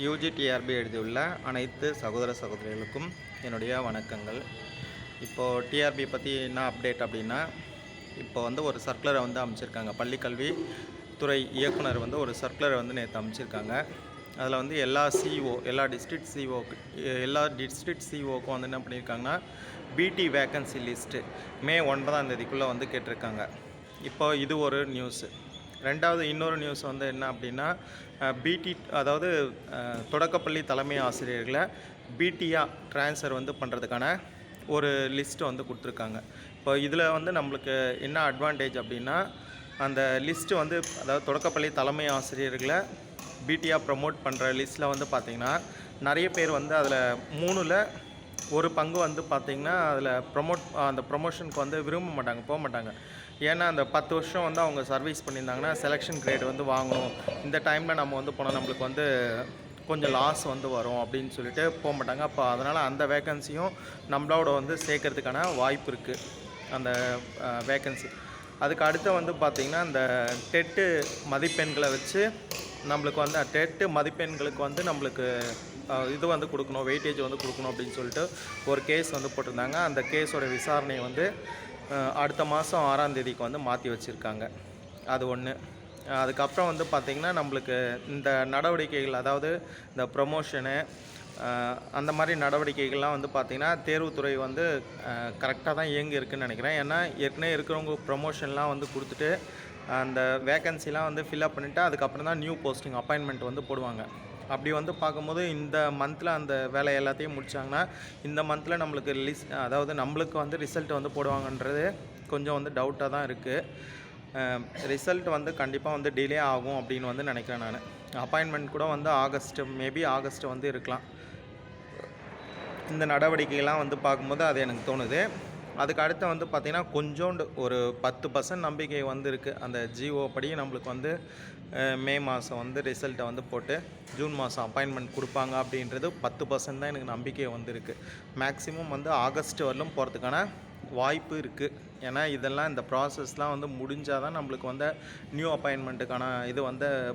UGTRB எழுதியுள்ள அனைத்து சகோதர சகோதரிகளுக்கும் என்னுடைய வணக்கங்கள். இப்போது டிஆர்பி பற்றி என்ன அப்டேட் அப்படின்னா, இப்போ ஒரு சர்க்குலரை அமைச்சிருக்காங்க. பள்ளிக்கல்வித்துறை இயக்குனர் ஒரு சர்க்குலரை நேற்று அமைச்சிருக்காங்க. அதில் எல்லா சிஇஓ எல்லா டிஸ்ட்ரிக்ட் சிஇஓக்கும் என்ன பண்ணியிருக்காங்கன்னா, பிடி வேக்கன்சி லிஸ்ட்டு மே 9ஆம் தேதிக்குள்ளே கேட்டிருக்காங்க. இப்போ இது ஒரு நியூஸு. ரெண்டாவது இன்னொரு நியூஸ் என்ன அப்படின்னா, பிடி அதாவது தொடக்கப்பள்ளி தலைமை ஆசிரியர்களை பிடியாக ட்ரான்ஸ்ஃபர் பண்ணுறதுக்கான ஒரு லிஸ்ட்டு கொடுத்துருக்காங்க. இப்போ இதில் நம்மளுக்கு என்ன அட்வான்டேஜ் அப்படின்னா, அந்த லிஸ்ட்டு அதாவது தொடக்கப்பள்ளி தலைமை ஆசிரியர்களை பிடியாக ப்ரமோட் பண்ணுற லிஸ்ட்டில் பார்த்திங்கன்னா, நிறைய பேர் அதில் 3ல் ஒரு பங்கு பார்த்திங்கன்னா அதில் அந்த ப்ரொமோஷனுக்கு விரும்ப மாட்டாங்க, போக மாட்டாங்க. ஏன்னா அந்த 10 வருஷம் அவங்க சர்வீஸ் பண்ணியிருந்தாங்கன்னா செலெக்ஷன் கிரேட் வாங்கணும். இந்த டைமில் நம்ம போனால் நம்மளுக்கு கொஞ்சம் லாஸ் வரும் அப்படின்னு சொல்லிட்டு போக மாட்டாங்க. அப்போ அதனால் அந்த வேக்கன்சியும் நம்மளோட சேர்க்கறதுக்கான வாய்ப்பு இருக்குது, அந்த வேக்கன்சி. அதுக்கு அடுத்து பார்த்திங்கன்னா, இந்த டெட்டு மதிப்பெண்களை வச்சு நம்மளுக்கு டெட்டு மதிப்பெண்களுக்கு நம்மளுக்கு இது கொடுக்கணும், வெயிட்டேஜ் கொடுக்கணும் அப்படின்னு சொல்லிட்டு ஒரு கேஸ் போட்டிருந்தாங்க. அந்த கேஸோட விசாரணை அடுத்த மாதம் 6ஆம் தேதிக்கு மாற்றி வச்சுருக்காங்க. அது ஒன்று. அதுக்கப்புறம் பார்த்திங்கன்னா, நம்மளுக்கு இந்த நடவடிக்கைகள், அதாவது இந்த ப்ரொமோஷனு அந்த மாதிரி நடவடிக்கைகள்லாம் பார்த்திங்கன்னா, தேர்வுத்துறை கரெக்டாக தான் இயங்கி இருக்குதுன்னு நினைக்கிறேன். ஏன்னா ஏற்கனவே இருக்கிறவங்க ப்ரொமோஷன்லாம் கொடுத்துட்டு அந்த வேக்கன்சிலாம் ஃபில்அப் பண்ணிவிட்டு அதுக்கப்புறம் தான் நியூ போஸ்டிங் அப்பாயின்மெண்ட் போடுவாங்க. அப்படி பார்க்கும்போது இந்த மந்தில் அந்த வேலை எல்லாத்தையும் முடித்தாங்கன்னா, இந்த மந்தில் நம்மளுக்கு அதாவது நம்மளுக்கு ரிசல்ட் போடுவாங்கன்றது கொஞ்சம் டவுட்டாக தான் இருக்குது. ரிசல்ட் கண்டிப்பாக டிலே ஆகும் அப்படின்னு நினைக்கிறேன் நான். அப்பாயின்மெண்ட் கூட ஆகஸ்ட், மேபி ஆகஸ்ட் இருக்கலாம். இந்த நடவடிக்கைகள்லாம் பார்க்கும்போது அது எனக்கு தோணுது. அதுக்கு அடுத்து பார்த்திங்கன்னா, கொஞ்சோண்டு ஒரு 10% நம்பிக்கை இருக்குது. அந்த ஜிஓ படி நம்மளுக்கு மே மாதம் ரிசல்ட்டை போட்டு ஜூன் மாதம் அப்பாயின்மெண்ட் கொடுப்பாங்க அப்படின்றது 10% தான் எனக்கு நம்பிக்கை இருக்குது. மேக்ஸிமம் ஆகஸ்ட் வரலும் போகிறதுக்கான வாய்ப்பு இருக்குது. ஏன்னா இதெல்லாம் இந்த ப்ராசஸ்லாம் முடிஞ்சால் தான் நம்மளுக்கு நியூ அப்பாயின்மெண்ட்டுக்கான இது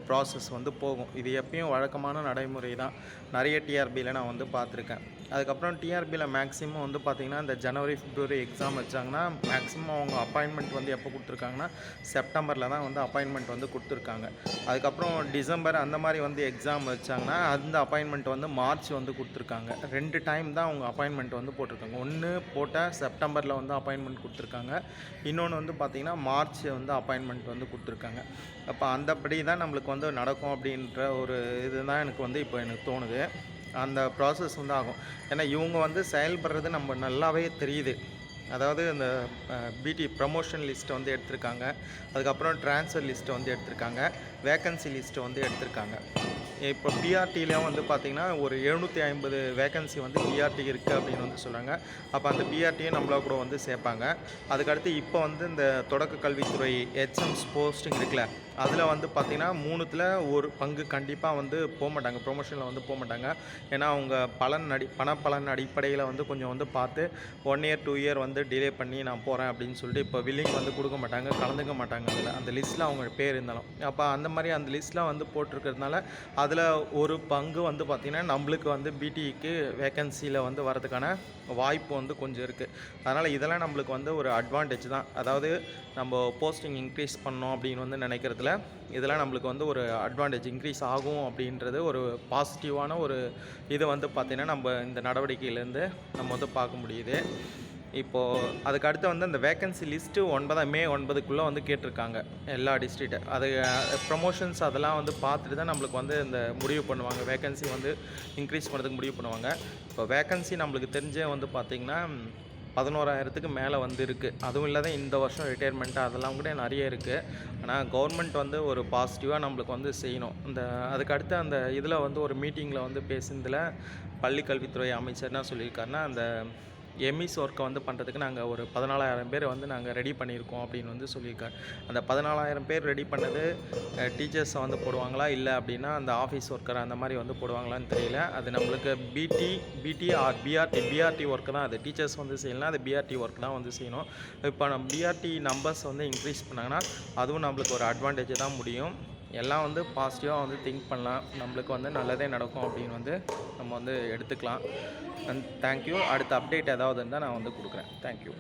ப்ராசஸ் போகும். இது எப்பயும் வழக்கமான நடைமுறை தான். நிறைய டிஆர்பியில் நான் பார்த்துருக்கேன். அதுக்கப்புறம் டிஆர்பியில் மேக்ஸிமம் பார்த்திங்கன்னா, இந்த ஜனவரி பிப்ரவரி எக்ஸாம் வச்சாங்கன்னா மேக்ஸிமம் அவங்க அப்பாயின்மெண்ட் எப்போ கொடுத்துருக்காங்கன்னா, செப்டம்பரில் தான் அப்பாயின்மெண்ட் கொடுத்துருக்காங்க. அதுக்கப்புறம் டிசம்பர் அந்த மாதிரி எக்ஸாம் வச்சாங்கன்னா அந்த அப்பாயின்மெண்ட் மார்ச் கொடுத்துருக்காங்க. 2 டைம் தான் அவங்க அப்பாயின்மெண்ட் போட்டிருக்காங்க. ஒன்று போட்டால் செப்டம்பரில் அப்பாயின்மெண்ட் கொடுத்துருக்காங்க. இன்னொன்று பார்த்திங்கன்னா மார்ச் அப்பாயின்மெண்ட் கொடுத்துருக்காங்க. அப்போ அந்தபடி தான் நம்மளுக்கு நடக்கும் அப்படின்ற ஒரு இதுதான் எனக்கு இப்போ எனக்கு தோணுது. அந்த ப்ராசஸ் ஆகும். ஏன்னா இவங்க செயல்படுறது நம்ம நல்லாவே தெரியுது. அதாவது இந்த பிடி ப்ரமோஷன் லிஸ்ட்டை எடுத்திருக்காங்க. அதுக்கப்புறம் ட்ரான்ஸ்ஃபர் லிஸ்ட்டை எடுத்திருக்காங்க. வேக்கன்சி லிஸ்ட்டை எடுத்திருக்காங்க. இப்போ பிஆர்டியில் பார்த்திங்கன்னா, ஒரு 750 வேக்கன்சி பிஆர்டி இருக்குது அப்படின்னு சொல்கிறாங்க. அப்போ அந்த பிஆர்டியை நம்மளா கூட சேர்ப்பாங்க. அதுக்கடுத்து இப்போ இந்த தொடக்க கல்வித்துறை ஹெச்எம்ஸ் போஸ்டிங் இருக்குல்ல, அதில் பார்த்திங்கன்னா 3ல் ஒரு பங்கு கண்டிப்பாக போக மாட்டாங்க, ப்ரொமோஷனில் போக மாட்டாங்க. ஏன்னா அவங்க பணப்பலன் அடிப்படையில் கொஞ்சம் பார்த்து 1 இயர் 2 இயர் டிலே பண்ணி நான் போகிறேன் அப்படின்னு சொல்லிட்டு இப்போ வில்லிங் கொடுக்க மாட்டாங்க, கலந்துக்க மாட்டாங்க. அந்த லிஸ்ட்டில் அவங்க பேர் இருந்தாலும். அப்போ அந்த மாதிரி அந்த லிஸ்ட்டில் போட்டிருக்கிறதுனால அதில் ஒரு பங்கு பார்த்திங்கன்னா நம்மளுக்கு பிடிக்கு வேக்கன்சியில் வரதுக்கான வாய்ப்பு கொஞ்சம் இருக்குது. அதனால் இதெல்லாம் நம்மளுக்கு ஒரு அட்வான்டேஜ் தான். அதாவது நம்ம போஸ்டிங் இன்க்ரீஸ் பண்ணோம் அப்படின்னு நினைக்கிறதுல இதெல்லாம் நம்மளுக்கு ஒரு அட்வான்டேஜ் இன்க்ரீஸ் ஆகும் அப்படின்றது ஒரு பாசிட்டிவான ஒரு இது பார்த்திங்கன்னா நம்ம இந்த நடவடிக்கையிலேருந்து நம்ம பார்க்க முடியுது. இப்போது அதுக்கு அடுத்து அந்த வேக்கன்சி லிஸ்ட்டு மே 9க்குள்ளே கேட்டிருக்காங்க எல்லா டிஸ்ட்ரிக்ட். அது ப்ரமோஷன்ஸ் அதெல்லாம் பார்த்துட்டு தான் நம்மளுக்கு இந்த முடிவு பண்ணுவாங்க. வேக்கன்சி இன்க்ரீஸ் பண்ணுறதுக்கு முடிவு பண்ணுவாங்க. இப்போ வேக்கன்சி நம்மளுக்கு தெரிஞ்சே பார்த்திங்கன்னா 11,000க்கு மேலே இருக்குது. அதுவும் இல்லாத இந்த வருஷம் ரிட்டையர்மெண்ட்டு அதெல்லாம் கூட நிறைய இருக்குது. ஆனால் கவர்மெண்ட் ஒரு பாசிட்டிவாக நம்மளுக்கு செய்யணும். அதுக்கடுத்து அந்த இதில் ஒரு மீட்டிங்கில் பேசுனதில் பள்ளிக்கல்வித்துறை அமைச்சர் என்ன சொல்லியிருக்காருன்னா, அந்த எம்இஸ் ஒர்க்கை பண்ணுறதுக்கு நாங்கள் ஒரு 14,000 பேர் நாங்கள் ரெடி பண்ணியிருக்கோம் அப்படின்னு சொல்லியிருக்காரு. அந்த 14,000 பேர் ரெடி பண்ணது டீச்சர்ஸை போடுவாங்களா, இல்லை அப்படின்னா அந்த ஆஃபீஸ் ஒர்க்கர் அந்த மாதிரி போடுவாங்களான்னு தெரியல. அது நம்மளுக்கு பிடி ஆர் பிஆர்டி ஒர்க்கு தான். அது டீச்சர்ஸ் செய்யலாம், அது பிஆர்டி ஒர்க் தான் செய்யணும். இப்போ நம்ம பிஆர்டி நம்பர்ஸ் இன்க்ரீஸ் பண்ணாங்கன்னா அதுவும் நம்மளுக்கு ஒரு அட்வான்டேஜ் தான் முடியும். எல்லாம் வந்து பாசிட்டிவாக வந்து திங்க் பண்ணலாம், நம்மளுக்கு வந்து நல்லதே நடக்கும் அப்படின்னு வந்து நம்ம வந்து எடுத்துக்கலாம். And thank you. அடுத்த அப்டேட் ஏதாவது இருந்தால் நான் வந்து கொடுக்குறேன். தேங்க்யூ.